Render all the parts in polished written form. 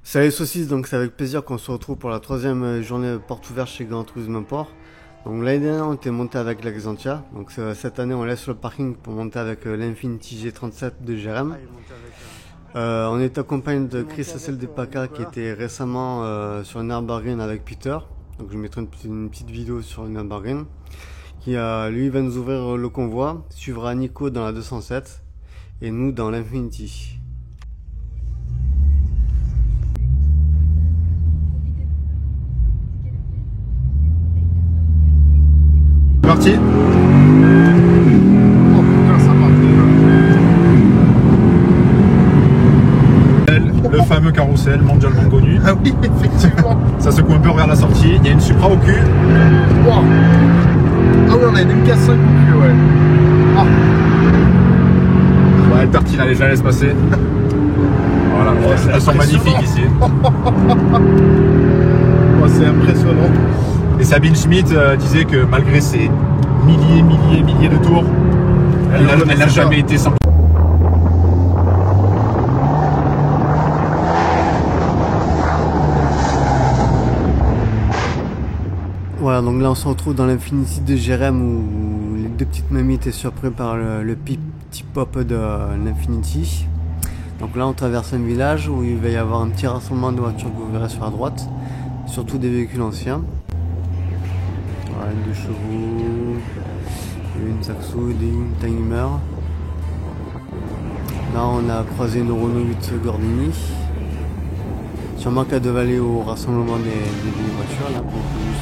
Salut saucisses, donc c'est avec plaisir qu'on se retrouve pour la troisième journée porte ouverte chez Gran Turismo Port. Donc l'année dernière on était monté avec la Xantia, donc cette année on laisse le parking pour monter avec l'Infiniti G37 de GRM. On est accompagné de Chris SLDPK qui était récemment sur une Nürburgring avec Peter. Donc je mettrai une petite vidéo sur une Nürburgring. Lui va nous ouvrir le convoi, suivra Nico dans la 207 et nous dans l'Infiniti. Parti. Oh putain, ça part. Le fameux carrousel mondialement connu. Ah oui, effectivement. Ça secoue un peu vers la sortie. Il y a une Supra au cul. Wow. Ah oui, on a une MK5 au cul, ouais. Ah. Ouais, Tartine, allez, je la laisse passer. Voilà, elles sont magnifiques ici. Oh, c'est impressionnant. Et Sabine Schmidt disait que malgré ses milliers de tours, elle n'a jamais été sans. Voilà, donc là on se retrouve dans l'Infiniti de GRM où les deux petites mamies étaient surprises par le petit pop de l'Infiniti. Donc là on traverse un village où il va y avoir un petit rassemblement de voitures que vous verrez sur la droite, surtout des véhicules anciens. Voilà, 2 chevaux, une Saxo, une Timer. Là on a croisé une Renault 8 Gordini. Sûrement qu'elle devait aller au rassemblement des voitures là pour juste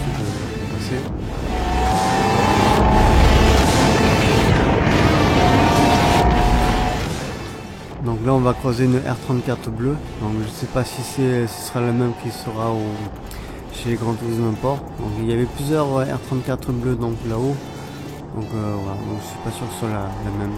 passer. Donc là on va croiser une R34 bleue. Donc je sais pas si ce sera la même qui sera chez Gran Turismo Port. Donc il y avait plusieurs R34 bleus donc là-haut. Donc voilà, donc, je suis pas sûr que ce soit la même.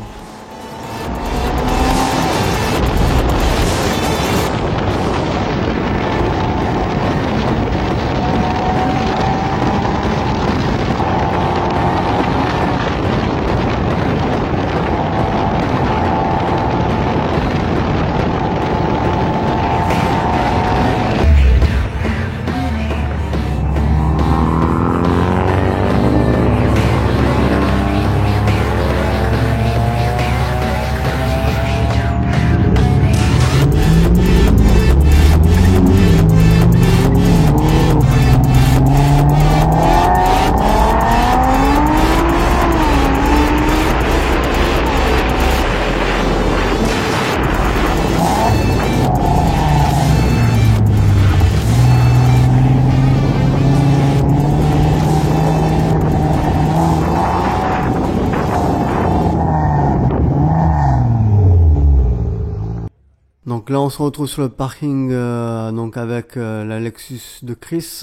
Donc là on se retrouve sur le parking donc avec la Lexus de Chris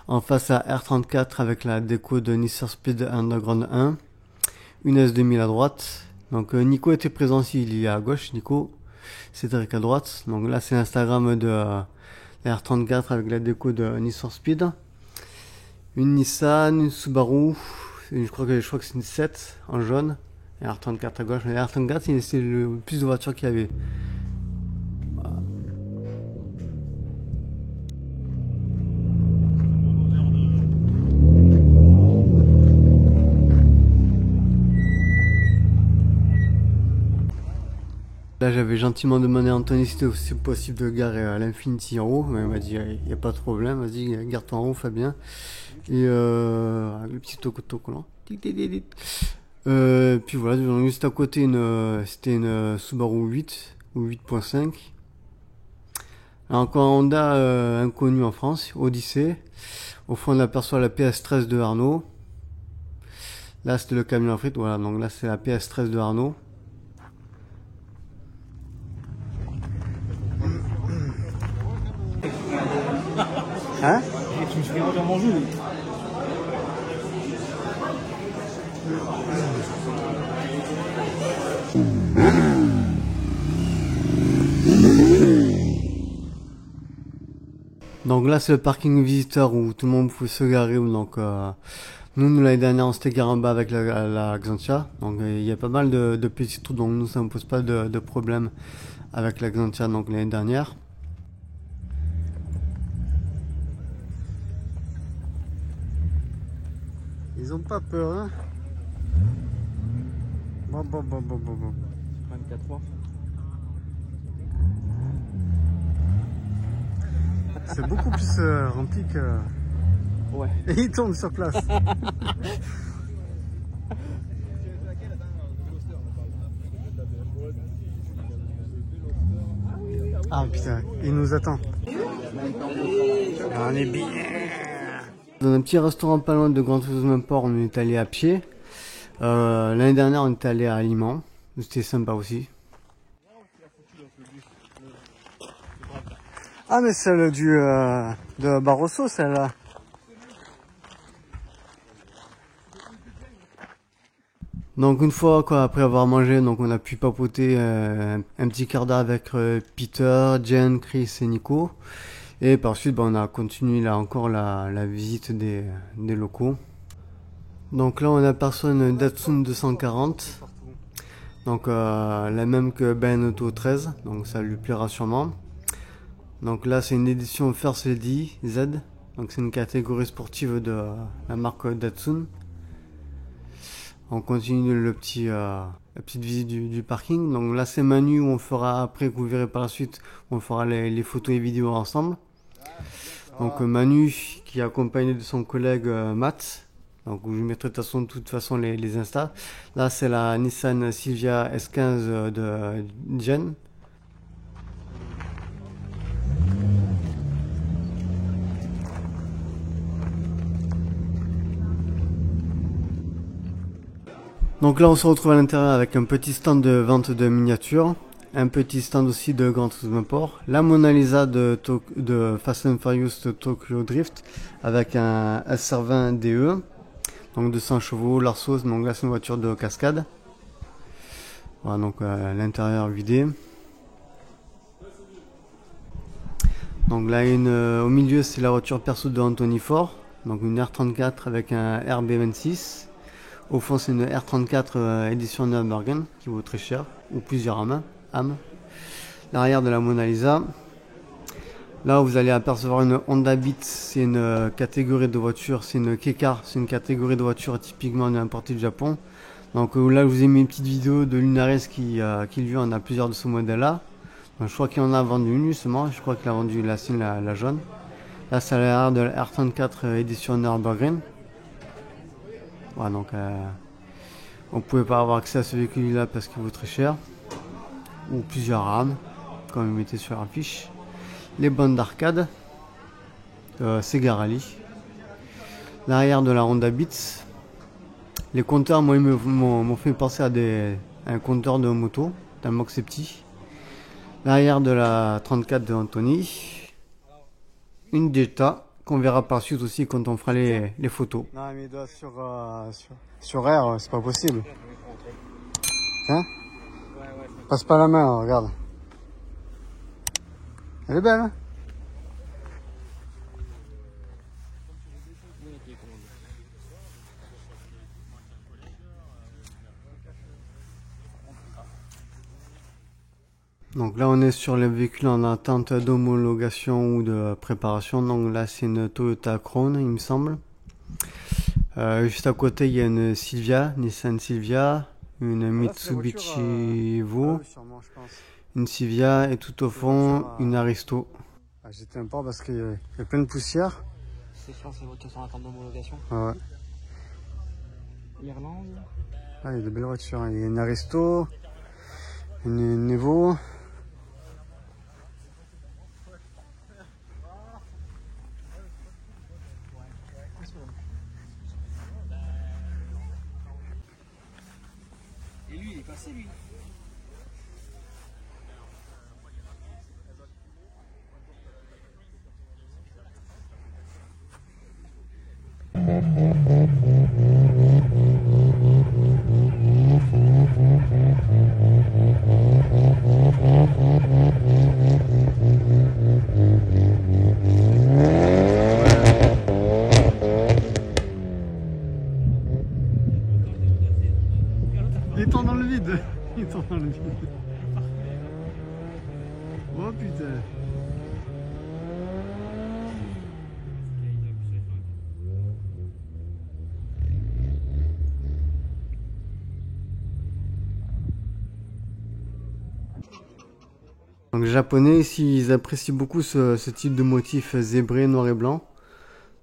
en face à R34 avec la déco de Nissan Speed Underground 1, une S2000 à droite. Donc Nico était présent ici, il est à gauche, Nico, Cédric à droite. Donc là c'est l'Instagram de la R34 avec la déco de Nissan Speed, une Nissan, une Subaru, je crois que c'est une 7 en jaune, et R34 à gauche. Mais la R34 c'est le plus de voitures qu'il y avait. Là j'avais gentiment demandé à Anthony si c'était possible de garer à l'Infiniti en haut, mais il m'a dit il n'y a pas de problème, vas-y gare-toi en haut Fabien. Et avec le petit autocollant. Puis voilà, juste à côté c'était une Subaru 8 ou 8.5. Encore un Honda inconnu en France, Odyssey. Au fond on aperçoit la PS13 de Arnaud. Là c'était le camion à frites, voilà, donc là c'est la PS13 de Arnaud. Hein? Tu me fais regarder mon jeu. Donc là c'est le parking visiteur où tout le monde pouvait se garer. Donc nous l'année dernière on s'était garé en bas avec la Xantia. Donc il y a pas mal de petits trous, donc nous ça ne pose pas de problème avec la Xantia donc l'année dernière. Ils ont pas peur, hein. Bon. 24 C'est beaucoup plus rempli que... Ouais. Et il tombe sur place. Ah putain, il nous attend. On est bien. Dans un petit restaurant pas loin de Gran Turismo Port, on est allé à pied. L'année dernière, on est allé à Liman. C'était sympa aussi. Ah mais celle de Barroso, celle-là. Donc une fois quoi, après avoir mangé, donc on a pu papoter un petit quart d'heure avec Peter, Jen, Chris et Nico. Et par suite, on a continué là encore la visite des locaux. Donc là, on aperçoit une Datsun 240. Donc la même que Ben Auto 13. Donc ça lui plaira sûrement. Donc là, c'est une édition First Lady Z. Donc c'est une catégorie sportive de la marque Datsun. On continue la petite visite du parking. Donc là, c'est Manu où on fera, après que vous verrez par la suite, on fera les photos et vidéos ensemble. Donc Manu qui est accompagné de son collègue Matt. Donc je mettrai de toute façon les Insta. Là, c'est la Nissan Silvia S15 de Jen. Donc là, on se retrouve à l'intérieur avec un petit stand de vente de miniatures, un petit stand aussi de Gran Turismo Sport, la Mona Lisa de Fast and Furious de Tokyo Drift avec un SR20 DE, donc 200 chevaux, l'Arsos, donc là c'est une voiture de cascade. Voilà, donc l'intérieur vidé. Donc là, au milieu, c'est la voiture perso de Anthony Ford, donc une R34 avec un RB26. Au fond, c'est une R34 édition Nürburgring qui vaut très cher, ou plusieurs âmes. L'arrière de la Mona Lisa. Là, vous allez apercevoir une Honda Beat, c'est une catégorie de voiture, c'est une K-Car, c'est une catégorie de voiture typiquement importée du Japon. Donc là, je vous ai mis une petite vidéo de Lunares qui lui en a plusieurs de ce modèle-là. Donc, je crois qu'il en a vendu une justement, je crois qu'il a vendu la sienne, la jaune. Là, c'est l'arrière de la R34 édition Nürburgring. Voilà, donc on ne pouvait pas avoir accès à ce véhicule-là parce qu'il vaut très cher. Ou plusieurs rames, comme il mettait sur l'affiche. Les bandes d'arcade, Sega Rally. L'arrière de la Honda Beat. Les compteurs, moi, ils m'ont fait penser à un compteur de moto, d'un Moxepti. L'arrière de la 34 de Anthony. Une Jetta. Qu'on verra par suite aussi quand on fera les photos. Non mais il doit sur R, c'est pas possible. Hein? Passe pas la main, regarde. Elle est belle, hein? Donc là on est sur les véhicules en attente d'homologation ou de préparation. Donc là c'est une Toyota Crown il me semble. Juste à côté il y a une Nissan Silvia, une Mitsubishi Evo, une Silvia et tout au fond une Aristo. Ah, j'étais un peu parce qu'il y a plein de poussière. C'est sûr, ces voitures sont en attente d'homologation. Ouais. Irlande. Ah, il y a de belles voitures. Il y a une Aristo, une Evo. Et lui, il est passé, lui. Il tombe dans le vide. Il tombe dans le vide. Oh putain. Donc les Japonais ici, ils apprécient beaucoup ce type de motif zébré, noir et blanc.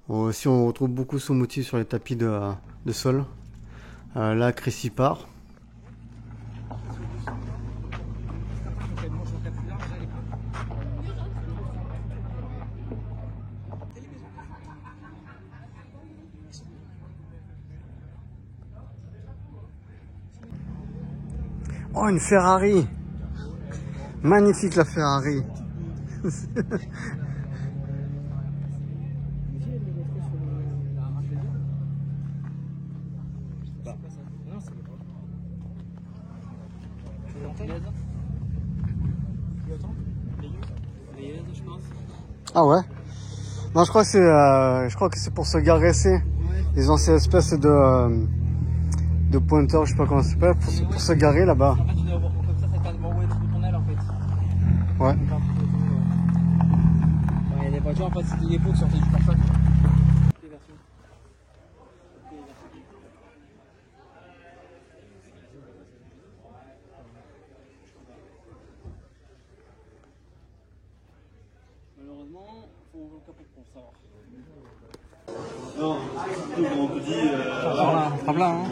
Aussi on retrouve beaucoup ce motif sur les tapis de sol. Là, Chris y part. Oh, une Ferrari! Magnifique la Ferrari! Ah ouais? Non, je crois que c'est pour se garesser. Ils ont ces espèces de pointeurs, je sais pas comment ça s'appelle, pour se garer là-bas. En fait, tu dois avoir comme ça te permet d'envoyer dans ton aile en fait. Ouais. Il y a des voitures en fait, c'était des pots qui sortaient du pare-choc. Malheureusement, faut ouvrir le capot pour savoir. Non, surtout quand on te dit. On fera plein, hein.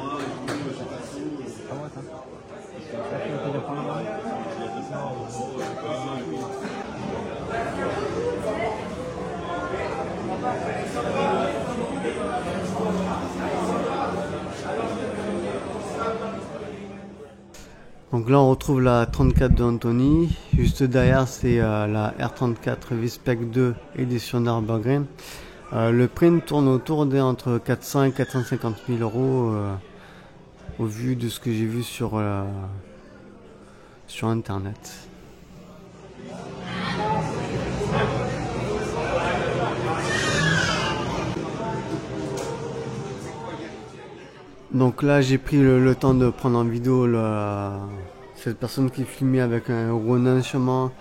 Donc là on retrouve la 34 de Anthony, juste derrière c'est la R34 V-Spec 2 édition Nürburgring. Le prix tourne autour entre 400 et 450 000 euros au vu de ce que j'ai vu sur internet. Donc là j'ai pris le temps de prendre en vidéo cette personne qui filmait avec un Ronin sûrement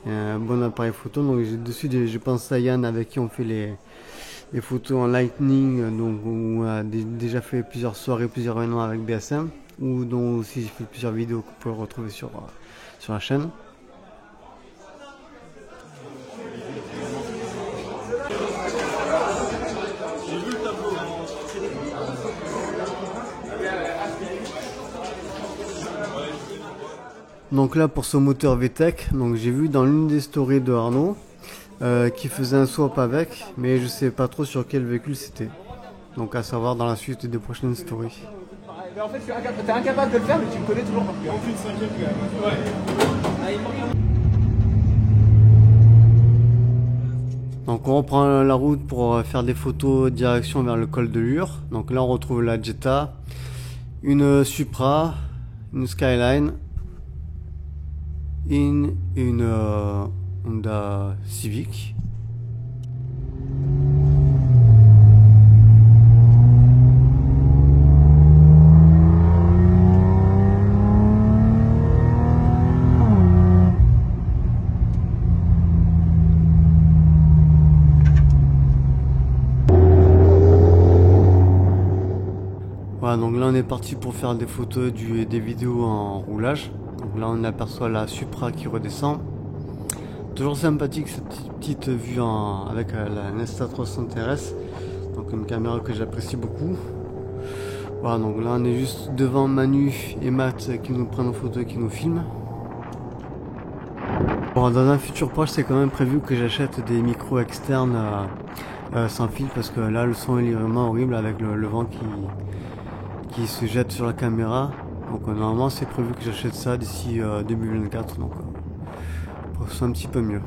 et un bon appareil photo. Donc dessus je pense à Yann avec qui on fait les photos en lightning, donc on a déjà fait plusieurs soirées, plusieurs réunions avec BSM, ou dont aussi j'ai fait plusieurs vidéos que vous pouvez retrouver sur la chaîne. Donc là pour ce moteur VTEC, donc j'ai vu dans l'une des stories de Arnaud qui faisait un swap avec, mais je sais pas trop sur quel véhicule c'était. Donc à savoir dans la suite des prochaines stories. Mais en fait, t'es incapable de le faire, mais tu le connais toujours par cœur. Aucune cinquième quand même. Ouais. Donc on reprend la route pour faire des photos direction vers le col de Lure. Donc là on retrouve la Jetta, une Supra, une Skyline, une Honda Civic. Voilà, donc là on est parti pour faire des photos des vidéos en roulage. Donc là on aperçoit la Supra qui redescend. Toujours sympathique cette petite vue avec la Insta300 RS. Donc une caméra que j'apprécie beaucoup. Voilà, donc là on est juste devant Manu et Matt qui nous prennent en photo et qui nous filment. Bon, dans un futur proche c'est quand même prévu que j'achète des micros externes sans fil, parce que là le son est vraiment horrible avec le vent qui se jette sur la caméra. Donc normalement c'est prévu que j'achète ça d'ici 2024, donc pour que ce soit un petit peu mieux.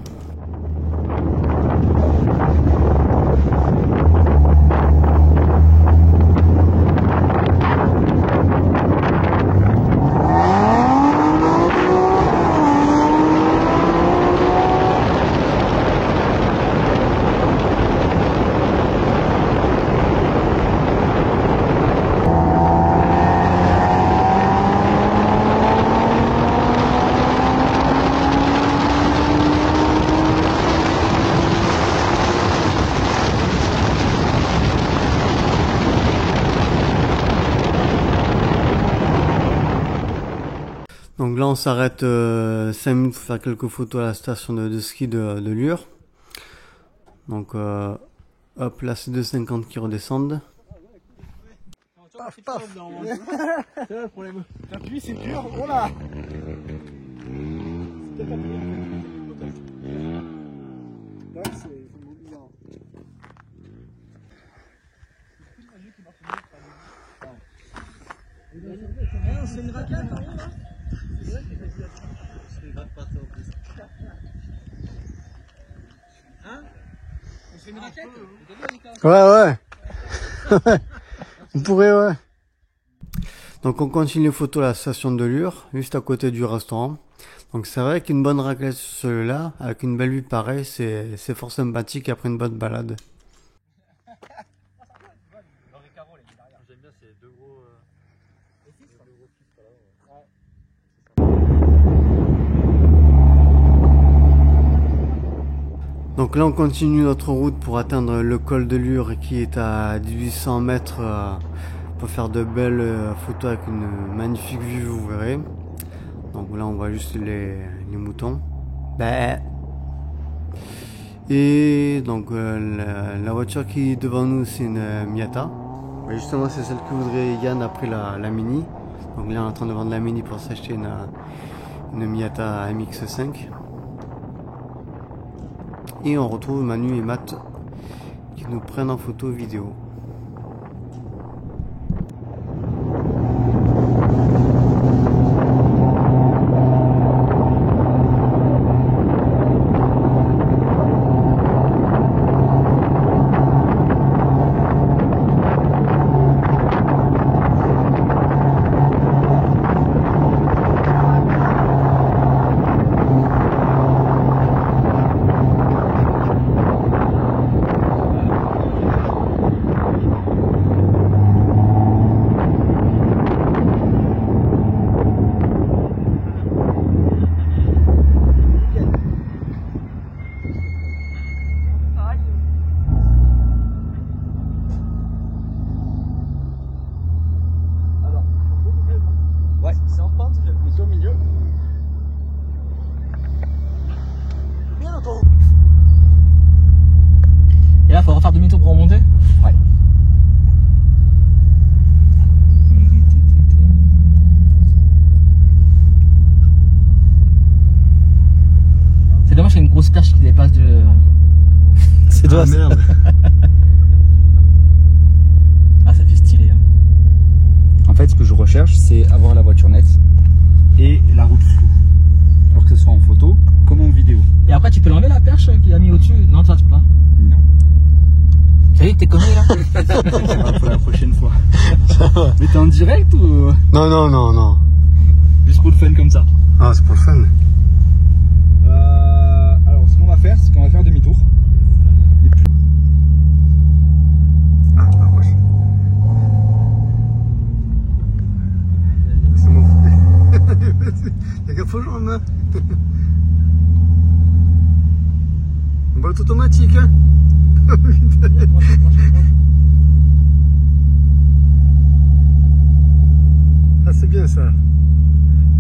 Donc là on s'arrête 5 minutes pour faire quelques photos à la station de ski de Lure. Donc hop, là c'est 250 qui redescendent. Paf, paf. C'est là le problème. T'appuies, c'est dur. Oh là. Là, c'est bizarre. C'est une raquette en haut là. Hein? C'est une raquette? Ouais. On pourrait, ouais. Donc on continue les photos à la station de Lure, juste à côté du restaurant. Donc c'est vrai qu'une bonne raclette sur celui-là, avec une belle vue pareille, c'est fort sympathique après une bonne balade. J'aime bien ces deux gros. Donc là on continue notre route pour atteindre le col de Lure qui est à 1800 mètres pour faire de belles photos avec une magnifique vue, vous verrez. Donc là on voit juste les moutons. Bah. Et donc la voiture qui est devant nous c'est une Miata. Et justement c'est celle que voudrait Yann après la Mini. Donc là on est en train de vendre la Mini pour s'acheter une Miata MX-5. Et on retrouve Manu et Matt qui nous prennent en photo vidéo. Et là, faut refaire demi-tour pour remonter? Ouais. C'est dommage qu'il y a une grosse perche qui dépasse de... C'est toi, merde. Ah, ça fait stylé. Hein. En fait, ce que je recherche, c'est avoir la voiture nette et la route floue. Alors que ce soit en photo comme en vidéo. Et après, tu peux l'enlever la perche qu'il a mis au-dessus? Non, ça, tu peux pas. Non. Ça y est, t'es connu là? Pour la prochaine fois. Mais t'es en direct ou... Non. Juste pour le fun comme ça? Ah, c'est pour le fun. Alors, ce qu'on va faire, c'est qu'on va faire demi-tour. Et puis... Ah, ouais. C'est bon. Y'a qu'à faut jaune, hein. Boîte automatique, hein. Ah, c'est bien ça.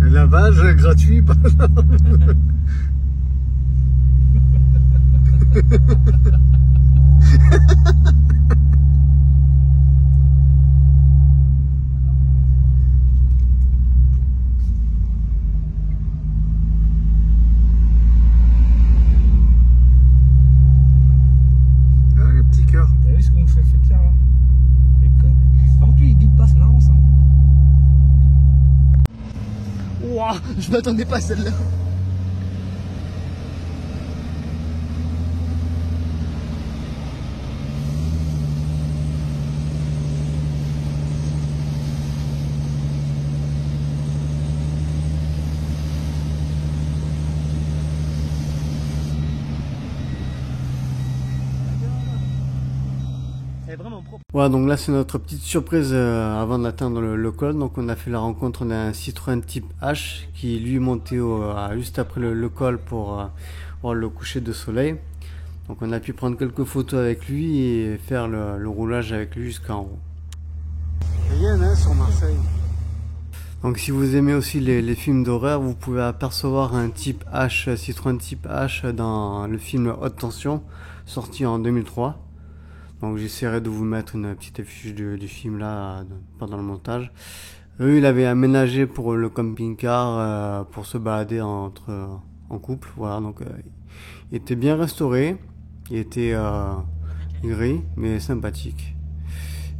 Un lavage gratuit, par exemple. Ah, le petit cœur. T'as vu ce qu'on fait faire là? Par contre, lui, il guide pas, c'est marrant ça. Ouah, je m'attendais pas à celle-là. Voilà, donc là c'est notre petite surprise avant d'atteindre le col. Donc on a fait la rencontre d'un Citroën Type H qui lui est monté juste après le col pour voir le coucher de soleil. Donc on a pu prendre quelques photos avec lui et faire le roulage avec lui jusqu'en haut. Rien hein, sur Marseille. Donc si vous aimez aussi les films d'horreur, vous pouvez apercevoir un type H, Citroën type H dans le film Haute Tension, sorti en 2003. Donc j'essaierai de vous mettre une petite affiche du film là pendant le montage. Eux, il avait aménagé pour le camping-car pour se balader en couple. Voilà, donc il était bien restauré, il était gris mais sympathique.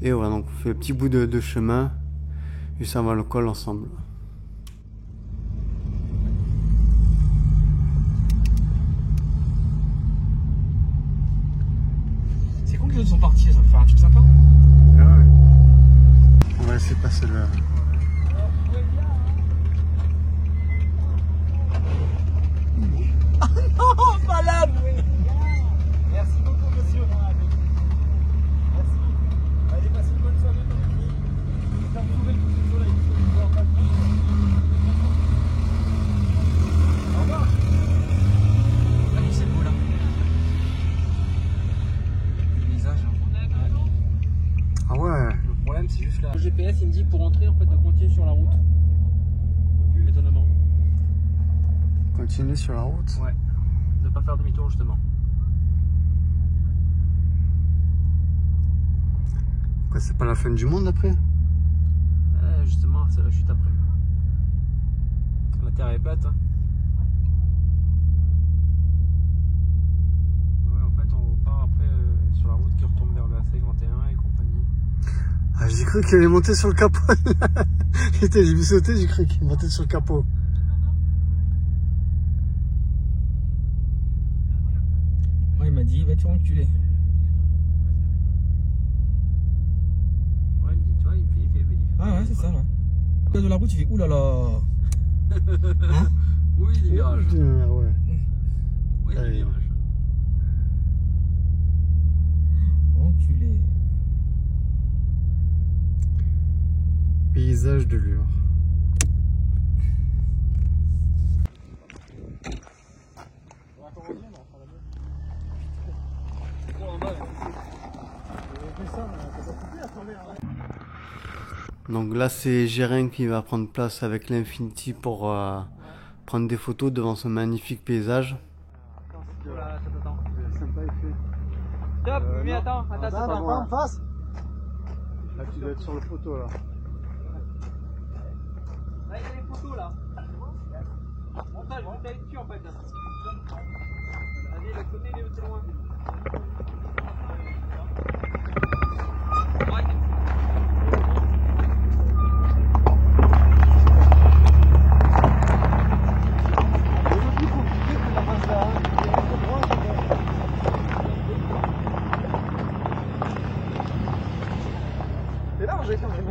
Et voilà, donc on fait un petit bout de chemin. Et ça va le col ensemble. C'est con que les autres sont partis, ça va faire un truc sympa. Ah ouais. On va laisser passer le... Oh, pas là, merci beaucoup, monsieur. Merci. Allez, passez une bonne soirée. Au revoir. Là, c'est beau là. Le visage. Ah ouais. Le problème, c'est juste là. Le GPS, il me dit pour entrer, en fait, de continuer sur la route. Étonnamment. Continuer sur la route. Ouais. De pas faire demi-tour, justement. Quoi, c'est pas la fin du monde après? Justement, c'est la chute après. La terre est plate. Hein. Ouais, en fait, on repart après sur la route qui retombe vers la C21 et compagnie. Ah, j'ai cru qu'il allait monter sur le capot. J'ai vu sauter, j'ai cru qu'il montait sur le capot. Ouais, il m'a dit, va te faire enculer. Ouais, tu vois, il fait. Ah ouais, c'est ça, ouais. Le de la route, il fait oulala. Hein? Oui, il y a des virages. Ouais. Oui, il y a des Allez. virages. Enculé. Paysage de Lure. Donc là c'est Gérin qui va prendre place avec l'Infinity pour prendre des photos devant ce magnifique paysage. Stop, mais attends. en face. Là tu dois être sur le photo là. Là, il y a les photos là. Montage, vous allez dessus en fait. Allez, le côté il est aussi loin. C'est large, quand même.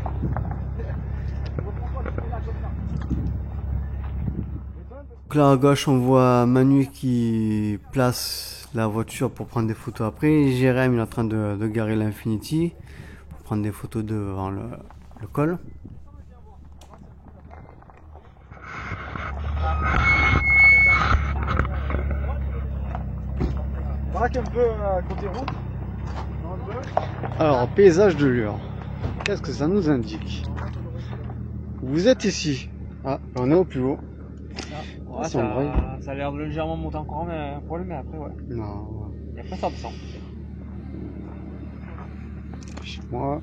Donc là à gauche on voit Manu qui place la voiture pour prendre des photos après. Et Jérém il est en train de garer l'Infinity pour prendre des photos devant le col. Braque un peu côté route. Alors paysage de Lure, qu'est-ce que ça nous indique? Vous êtes ici. Ah, on est au plus haut. Ouais, ça a l'air de légèrement monter encore un poil, mais après, ouais. Non. Et après, ça descend. Chez moi.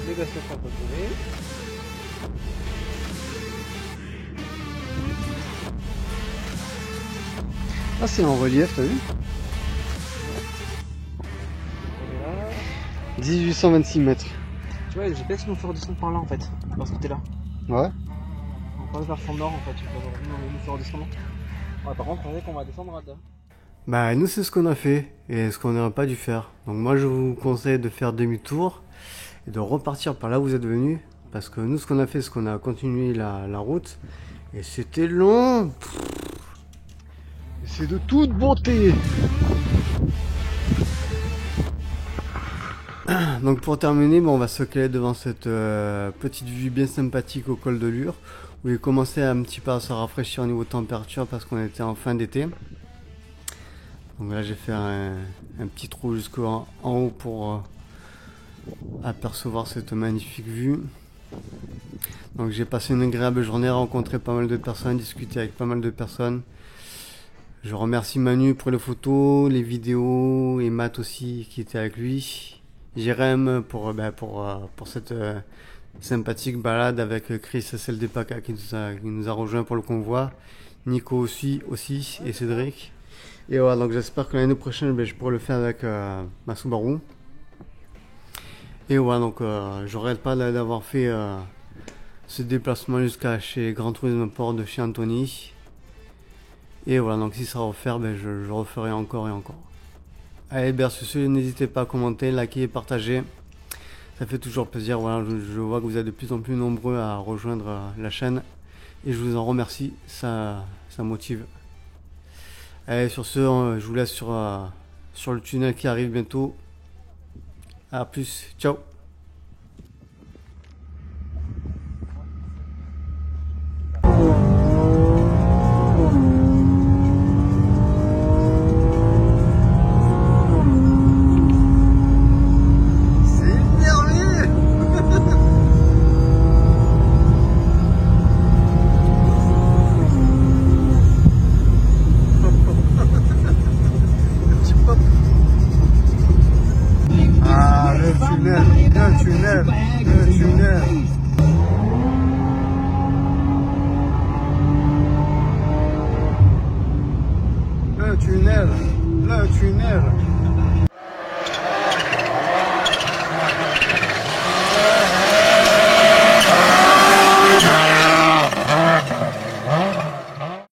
Négociation sur le côté. Ah c'est en relief, t'as vu? 1826 mètres. Tu vois, le GPS nous fait redescendre par là en fait, par ce côté-là. Ouais. On passe vers son nord en fait, il nous fait redescendre. Ouais, par contre, on sait qu'on va descendre à deux. Bah nous c'est ce qu'on a fait et ce qu'on n'aurait pas dû faire. Donc moi je vous conseille de faire demi-tour et de repartir par là où vous êtes venu. Parce que nous ce qu'on a fait c'est qu'on a continué la route et c'était long. C'est de toute beauté. Donc pour terminer, on va se caler devant cette petite vue bien sympathique au col de Lure où il commençait un petit peu à se rafraîchir au niveau de température parce qu'on était en fin d'été. Donc là j'ai fait un petit trou jusqu'en haut pour apercevoir cette magnifique vue. Donc j'ai passé une agréable journée, rencontré pas mal de personnes, discuté avec pas mal de personnes. Je remercie Manu pour les photos, les vidéos et Matt aussi qui était avec lui. Jérém pour cette sympathique balade avec Chris SLDPK qui nous a rejoint pour le convoi. Nico aussi et Cédric. Et voilà, donc j'espère que l'année prochaine je pourrai le faire avec ma Subaru. Et voilà, donc j'arrête pas d'avoir fait ce déplacement jusqu'à chez Grand Tourisme Port de chez Anthony. Et voilà, donc si ça va refaire, je referai encore et encore. Allez, sur ce, n'hésitez pas à commenter, liker et partager. Ça fait toujours plaisir. Voilà, je vois que vous êtes de plus en plus nombreux à rejoindre la chaîne. Et je vous en remercie, ça motive. Allez, sur ce, je vous laisse sur le tunnel qui arrive bientôt. A plus, ciao. Le tunnel.